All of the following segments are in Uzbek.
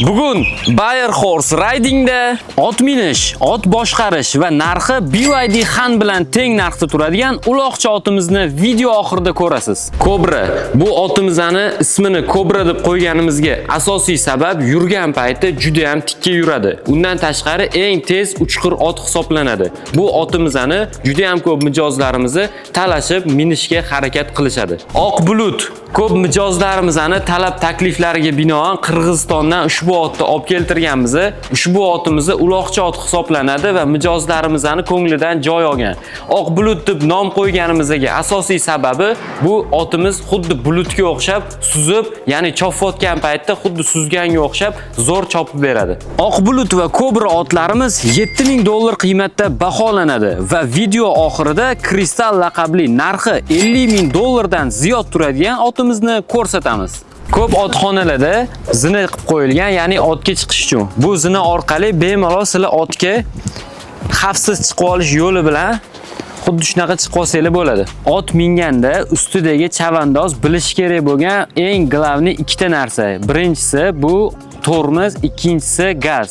Bugun Bayer Horse Riding'da ot minish, ot boshqarish va narxi BYD Han bilan teng narxda turadigan uloqcha otimizni video oxirida ko'rasiz. Cobra. Bu otimizni ismini Cobra deb qo'yganimizga asosiy sabab yurgan payti juda ham tikka yuradi. Undan tashqari eng tez uchqur ot hisoblanadi. Bu otimizni juda ham ko'p mijozlarimizni talashib minishga harakat qilishadi. Oq bulut. Ko'p mijozlarimizni talab takliflariga binoan Qirg'izistondan ushbu otni olib keltirganmiz. Ushbu otimiz uloqcha ot hisoblanadi va mijozlarimizni ko'nglidan joy olgan. Oq bulut deb nom qo'yganimizga asosiy sababi bu otimiz xuddi bulutga o'xshab suzib, ya'ni chopayotgan paytda xuddi suzganga o'xshab zo'r chopib beradi. Oq bulut va Cobra otlarimiz $7000 qiymatda baholanadi va video oxirida Kristal laqabli narxi $50000 dan ziyod turadigan otimizni ko'rsatamiz. Ko'p otxonalarda zina qilib qo'yilgan, ya'ni otga chiqish uchun. Bu zina orqali bemalol sizlar otga xavfsiz chiqib olish yo'li bilan xuddi shunaqa chiqib olsanglar bo'ladi. Ot minganda ustidagi chavandoz bilish kerak bo'lgan eng glavni ikkita narsa. Birinchisi bu tormoz, ikkinchisi gaz.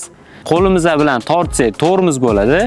Qo'limiz bilan tortsak tormoz bo'ladi,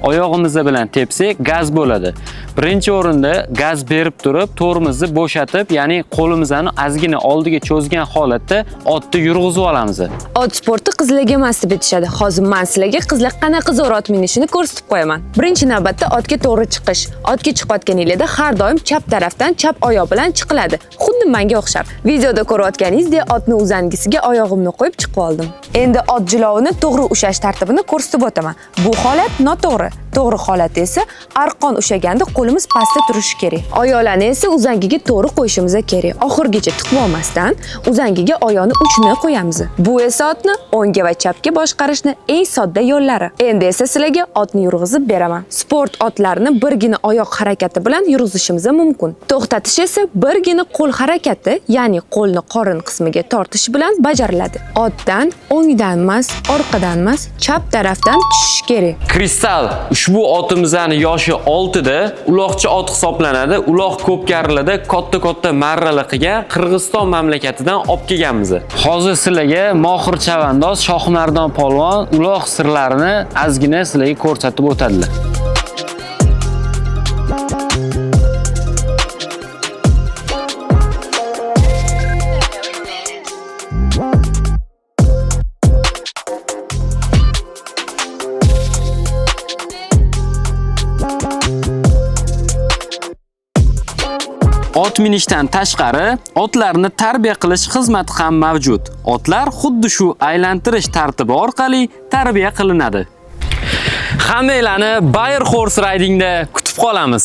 oyog'imiz bilan tepsak gaz bo'ladi. Birinchi o'rinda gaz berib turib, tormozni bo'shatib, ya'ni qo'limizni ozgina oldiga cho'zgan holatda otni yurg'izib olamiz. Ot sporti qizlarga emas deb aytishadi. Hozir men sizlarga qizlar qanaqa zo'r ot minishini ko'rsatib qo'yaman. Birinchi navbatda otga to'g'ri chiqish. Otga chiqayotganingizda har doim chap tarafdan chap oyoq bilan chiqiladi. Xuddi menga o'xshab. Videoda ko'rayotganingizdek otni uzangisiga oyog'imni qo'yib chiqib oldim. Endi ot jilovini to'g'ri ushlash tartibini ko'rsatib o'taman. Bu holat noto'g'ri. To'g'ri holat esa arqon ushaganda qo'limiz pastda turishi kerak. Oyoqlarni esa uzangiga to'g'ri qo'yishimiz kerak. Oxirgacha tiqib olmasdan uzangiga oyoqni uchini qo'yamiz. Bu esa otni o'ngga va chapga boshqarishni eng sodda yo'llari. Endi esa sizlarga otni yurg'izib beraman. Sport otlarini birgina oyoq harakati bilan yurg'izishimiz mumkin. To'xtatish esa birgina qo'l harakati, ya'ni qo'lni qorin qismiga tortish bilan bajariladi. Otdan o'ngdan emas, orqadan emas, chap tarafdan tushish kerak. Kristal ushbu otimizning yoshi 6 da uloqcha ot hisoblanadi. Uloq ko'pkarilarda katta marralar qilgan Qirg'iziston mamlakatidan olib kelganmiz. Hozir sizlarga mohir chavandoz Shohmardon polvon uloq sirlarini ozgina sizlarga ko'rsatib o'tadilar. Ot minishdan tashqari otlarni tarbiya qilish xizmati ham mavjud. Otlar xuddi shu aylantirish tartibi orqali tarbiya qilinadi. Hammanglarni Bayer Horse Riding'da kutib qolamiz.